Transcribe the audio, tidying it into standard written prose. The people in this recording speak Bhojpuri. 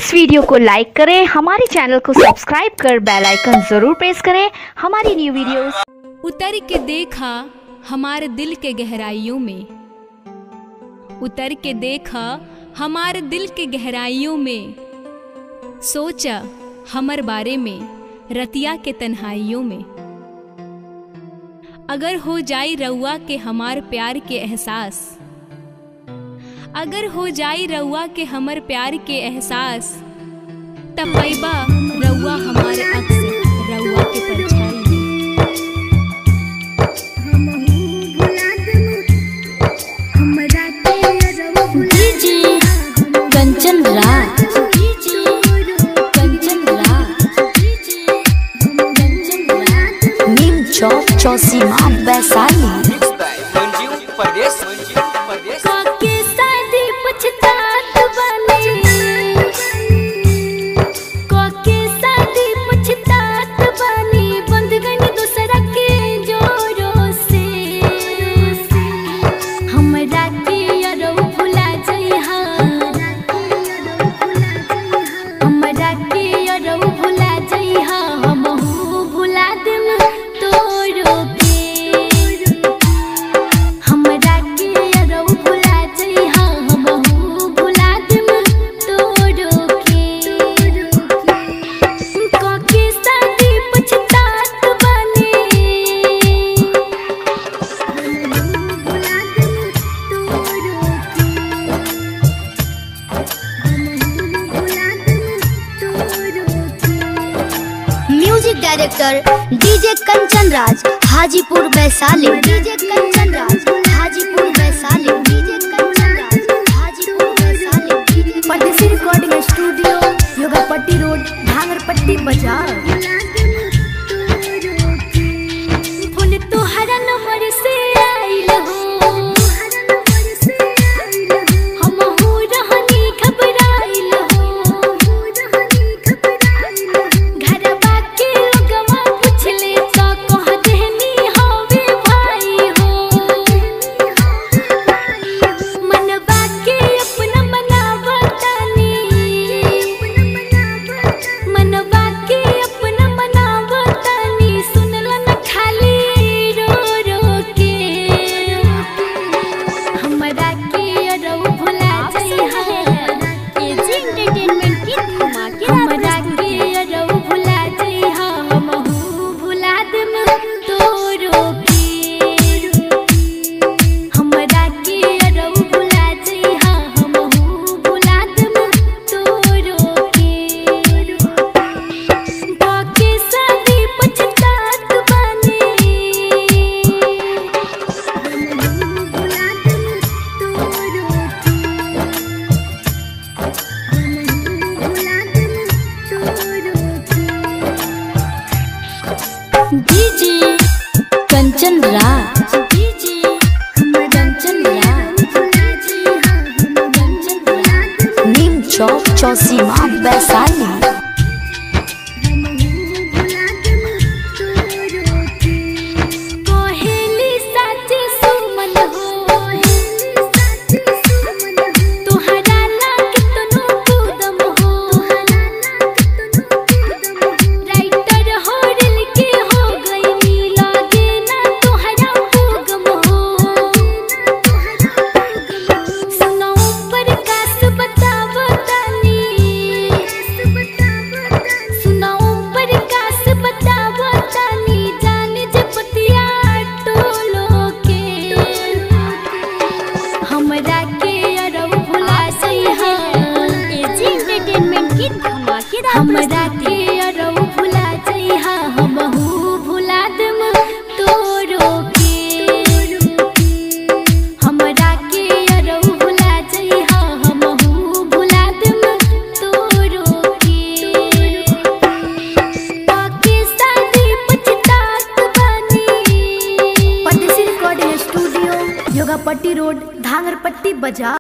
इस वीडियो को लाइक करें, हमारे चैनल को सब्सक्राइब कर बेल आइकन जरूर प्रेस करें हमारी न्यू वीडियोस। उतर के देखा हमारे दिल के गहराइयों में, उतर के देखा हमारे दिल के गहराइयों में, सोचा हमर बारे में रतिया के तन्हाइयों में। अगर हो जाई रउआ के हमार प्यार के एहसास, अगर हो जाई रउआ के हमर प्यार के एहसास, तब पैबा रउआ हमारे अक्स रउआ के परछाई में। डीजे कंचन राज, कंचन राज, नीम चौक चौसीमा Vaishali. Director DJ Kanchan Raj Hajipur Vaishali. DJ Kanchan Raj Hajipur Vaishali. DJ Kanchan Raj Hajipur Vaishali. परदेसी रिकॉर्डिंग स्टूडियो, योगापट्टी रोड, भांगरपट्टी बाजार। फूल तोहरा नंबर से आइल हो, डीजे कंचन राज, डीजे कंचन राज, नीम चौक चौसीमा वैशाली। हमरा के अरौ भुला जइहा, हमहू भुला देम तोरो के। हमरा के अरौ भुला जइहा, हमहू भुला देम तोरो के। ताके शादी पछतात बानी। परदेसी रिकॉर्डिंग स्टूडियो, योगापट्टी रोड, भांगरपट्टी बाजार।